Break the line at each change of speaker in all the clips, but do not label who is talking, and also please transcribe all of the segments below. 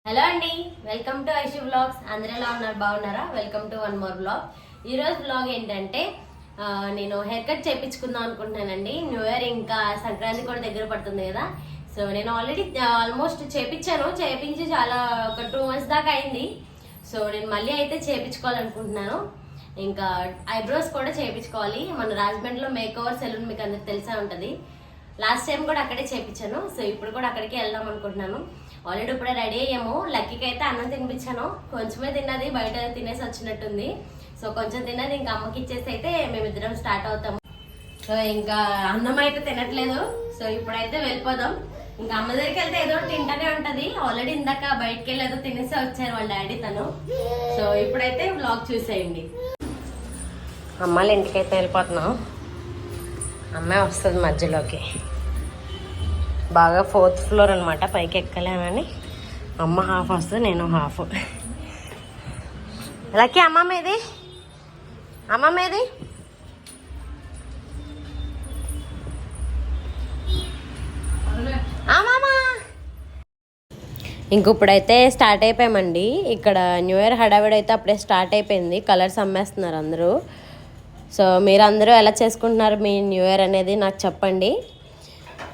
Hello అండి, welcome to Aishu blogs. అందరూ ఎలా ఉన్నారు? బాగున్నారా? Welcome to one more blog. ఈరోజు బ్లాగ్ ఏంటంటే నేను హెయిర్ కట్ చేయించుకుందాం అనుకుంటున్నానండి. న్యూ ఇయర్ ఇంకా సంక్రాంతి కూడా దగ్గర పడుతుంది కదా. సో నేను ఆల్రెడీ ఆల్మోస్ట్ చేయించి చాలా ఒక 2 months దాకా అయింది. సో నేను మళ్ళీ అయితే చేయించుకోవాలనుకుంటున్నాను. ఇంకా ఐబ్రోస్ కూడా చేయించుకోవాలి. మన రాజమండ్రిలో మేక్ ఓవర్ సెలూన్ మీకు అందరికి తెలిసే ఉంటుంది. లాస్ట్ టైం కూడా అక్కడే చేయించాను. సో ఇప్పుడు కూడా అక్కడికి వెళ్దాం అనుకుంటున్నాను. ఆల్రెడీ ఇప్పుడే రెడీ అయ్యాము. లక్కీకి అయితే అన్నం తినిపించాను. కొంచెమే తిన్నది, బయట తినేసి వచ్చినట్టుంది. సో కొంచెం తిన్నది ఇంకా అమ్మకి ఇచ్చేసి అయితే మేమిద్దరం స్టార్ట్ అవుతాము. సో ఇంకా అన్నం అయితే తినట్లేదు. సో ఇప్పుడైతే వెళ్ళిపోదాం. ఇంకా అమ్మ దగ్గరికి వెళ్తే ఏదో తింటానే ఉంటది. ఆల్రెడీ ఇందాక బయటకి వెళ్ళి ఏదో తినేసి వచ్చారు వాళ్ళ డాడీ తను. సో ఇప్పుడైతే వ్లాగ్ చూసేయండి. అమ్మాళ్ళ ఇంటికైతే వెళ్ళిపోతున్నాం. అమ్మాయి వస్తుంది మధ్యలోకి. బాగా 4th floor అనమాట, పైకి ఎక్కలేనని అమ్మ హాఫ్ వస్తుంది, నేను హాఫ్. లక్కీ అమ్మమ్మ ఏది? ఇంక ఇప్పుడైతే స్టార్ట్ అయిపోయామండి. ఇక్కడ న్యూ ఇయర్ హడావిడి అయితే అప్పుడే స్టార్ట్ అయిపోయింది. కలర్స్ అమ్మేస్తున్నారు అందరూ. సో మీరందరూ ఎలా చేసుకుంటున్నారు మీ న్యూ ఇయర్ అనేది నాకు చెప్పండి.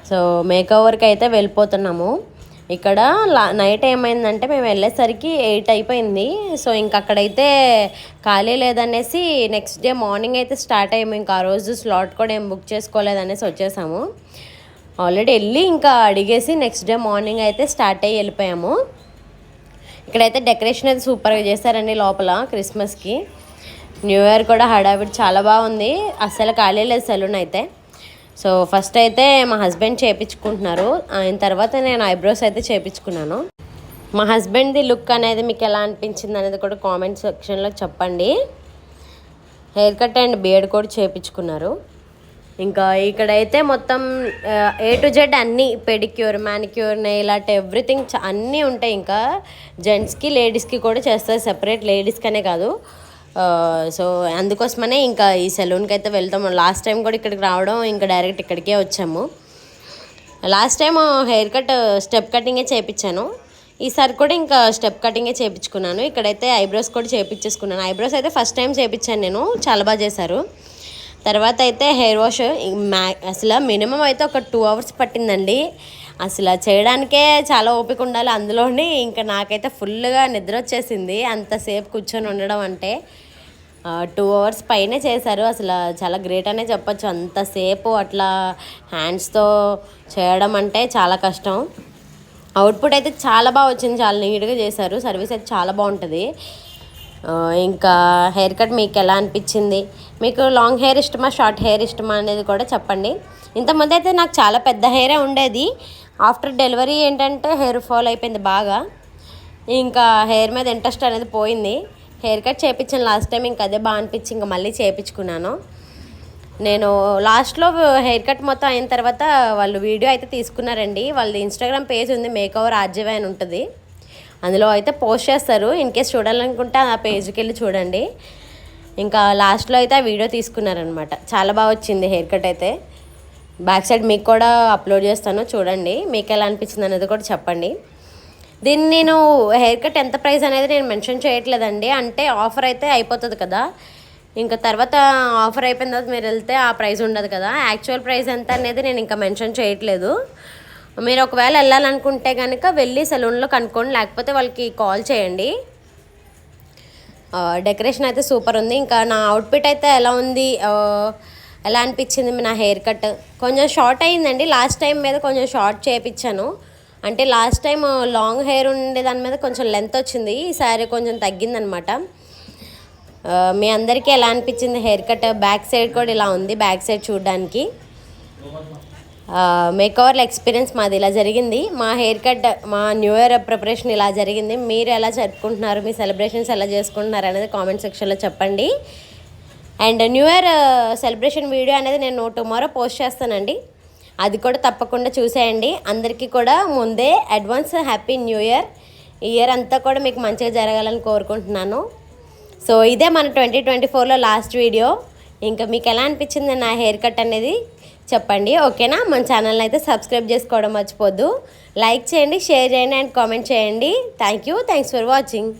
సో మేకోవర్కి అయితే వెళ్ళిపోతున్నాము. ఇక్కడ నైట్ ఏమైందంటే మేము వెళ్ళేసరికి 8 అయిపోయింది. సో ఇంక అక్కడైతే ఖాళీ లేదనేసి నెక్స్ట్ డే మార్నింగ్ అయితే స్టార్ట్ అయ్యాము. ఇంకా ఆ రోజు స్లాట్ కూడా ఏం బుక్ చేసుకోలేదనేసి వచ్చేసాము. ఆల్రెడీ వెళ్ళి ఇంకా అడిగేసి నెక్స్ట్ డే మార్నింగ్ అయితే స్టార్ట్ అయ్యి వెళ్ళిపోయాము. ఇక్కడైతే డెకరేషన్ అయితే సూపర్గా చేశారండి లోపల క్రిస్మస్కి. న్యూ ఇయర్ కూడా హడావిడి చాలా బాగుంది. అస్సలు ఖాళీ లేదు సెలూన్ అయితే. సో ఫస్ట్ అయితే మా హస్బెండ్ చేయించుకుంటున్నారు. ఆయన తర్వాత నేను ఐబ్రోస్ అయితే చేయించుకున్నాను. మా హస్బెండ్ది లుక్ అనేది మీకు ఎలా అనిపించింది అనేది కూడా కామెంట్ సెక్షన్లో చెప్పండి. హెయిర్ కట్ అండ్ బియర్డ్ కూడా చేయించుకున్నారు. ఇంకా ఇక్కడైతే మొత్తం A to Z అన్నీ, pedicure, manicure, nail art, everything అన్నీ ఉంటాయి. ఇంకా జెంట్స్కి లేడీస్కి కూడా చేస్తారు, సెపరేట్ లేడీస్కి అనే కాదు. సో అందుకోసమనే ఇంకా ఈ సెలూన్కి అయితే వెళ్తాము. లాస్ట్ టైం కూడా ఇక్కడికి రావడం ఇంకా డైరెక్ట్ ఇక్కడికే వచ్చాము. Last time hair cut step కటింగే చేయించాను. ఈసారి కూడా ఇంకా స్టెప్ కటింగే చేయించుకున్నాను. ఇక్కడైతే ఐబ్రోస్ కూడా చేయించేసుకున్నాను. ఐబ్రోస్ అయితే ఫస్ట్ టైం చేయించాను నేను, చాలా బాగా చేశారు. తర్వాత అయితే హెయిర్ వాష్ అసలు మినిమం అయితే ఒక 2 hours పట్టిందండి. అసలు చేయడానికే చాలా ఓపిక ఉండాలి. అందులోని ఇంకా నాకైతే ఫుల్గా నిద్ర వచ్చేసింది అంతసేపు కూర్చొని ఉండడం అంటే. 2 hours పైనే చేశారు. అసలు చాలా గ్రేట్ అనే చెప్పచ్చు. అంతసేపు అట్లా హ్యాండ్స్తో చేయడం అంటే చాలా కష్టం. అవుట్పుట్ అయితే చాలా బాగా వచ్చింది, చాలా నీట్గా చేశారు. సర్వీస్ అయితే చాలా బాగుంటుంది. ఇంకా హెయిర్ కట్ మీకు ఎలా అనిపించింది? మీకు లాంగ్ హెయిర్ ఇష్టమా, షార్ట్ హెయిర్ ఇష్టమా అనేది కూడా చెప్పండి. ఇంతకుముందు అయితే నాకు చాలా పెద్ద హెయిరే ఉండేది. ఆఫ్టర్ డెలివరీ ఏంటంటే హెయిర్ ఫాల్ అయిపోయింది బాగా. ఇంకా హెయిర్ మీద ఇంట్రెస్ట్ అనేది పోయింది. హెయిర్ కట్ చేయించాను లాస్ట్ టైం, ఇంకా అదే బాగా అనిపించి ఇంకా మళ్ళీ చేయించుకున్నాను. నేను లాస్ట్లో హెయిర్ కట్ మొత్తం అయిన తర్వాత వాళ్ళు వీడియో అయితే తీసుకున్నారండి. వాళ్ళది ఇన్స్టాగ్రామ్ పేజ్ ఉంది, మేకోవర్ ఆర్జీవై అని ఉంటుంది. అందులో అయితే పోస్ట్ చేస్తారు. ఇన్ కేస్ చూడాలనుకుంటే ఆ పేజ్కి వెళ్ళి చూడండి. ఇంకా లాస్ట్లో అయితే ఆ వీడియో తీసుకున్నారనమాట. చాలా బాగా వచ్చింది హెయిర్ కట్ అయితే. బ్యాక్ సైడ్ మీకు కూడా అప్లోడ్ చేస్తాను, చూడండి. మీకు ఎలా అనిపించింది అనేది కూడా చెప్పండి. దీన్ని నేను హెయిర్ కట్ ఎంత ప్రైస్ అనేది నేను మెన్షన్ చేయట్లేదండి. అంటే ఆఫర్ అయితే అయిపోతుంది కదా, ఇంకా తర్వాత ఆఫర్ అయిపోయిన తర్వాత మీరు వెళ్తే ఆ ప్రైస్ ఉండదు కదా. యాక్చువల్ ప్రైస్ ఎంత అనేది నేను ఇంకా మెన్షన్ చేయట్లేదు. మీరు ఒకవేళ వెళ్ళాలనుకుంటే కనుక వెళ్ళి సెలూన్లో కనుక్కోండి, లేకపోతే వాళ్ళకి కాల్ చేయండి. డెకరేషన్ అయితే సూపర్ ఉంది. ఇంకా నా అవుట్ఫిట్ అయితే ఎలా ఉంది, ఎలా అనిపించింది నా హెయిర్ కట్? కొంచెం షార్ట్ అయ్యిందండి. లాస్ట్ టైం మీద కొంచెం షార్ట్ చేయించాను. అంటే లాస్ట్ టైం లాంగ్ హెయిర్ ఉండే దాని మీద కొంచెం లెంత్ వచ్చింది. ఈసారి కొంచెం తగ్గిందనమాట. మీ అందరికీ ఎలా అనిపించింది హెయిర్ కట్? బ్యాక్ సైడ్ కూడా ఇలా ఉంది, బ్యాక్ సైడ్ చూడడానికి. మేకోవర్ల ఎక్స్పీరియన్స్ మాది ఇలా జరిగింది. మా హెయిర్ కట్, మా న్యూ ఇయర్ ప్రిపరేషన్ ఇలా జరిగింది. మీరు ఎలా జరుపుకుంటున్నారు, మీ సెలబ్రేషన్స్ ఎలా చేసుకుంటున్నారు అనేది కామెంట్ సెక్షన్లో చెప్పండి. And new year celebration video అనేది నేను టుమారో పోస్ట్ చేస్తానండి. అది కూడా తప్పకుండా చూసేయండి. అందరికీ కూడా ముందే అడ్వాన్స్ హ్యాపీ న్యూ ఇయర్. ఈ ఇయర్ అంతా కూడా మీకు మంచిగా జరగాలని కోరుకుంటున్నాను. సో ఇదే మన 2024లో లాస్ట్ వీడియో. ఇంకా మీకు ఎలా అనిపించింది నా హెయిర్ కట్ అనేది చెప్పండి, ఓకేనా? మన ఛానల్ని అయితే సబ్స్క్రైబ్ చేసుకోవడం మర్చిపోద్దు. లైక్ చేయండి, షేర్ చేయండి అండ్ కామెంట్ చేయండి. Thanks for watching.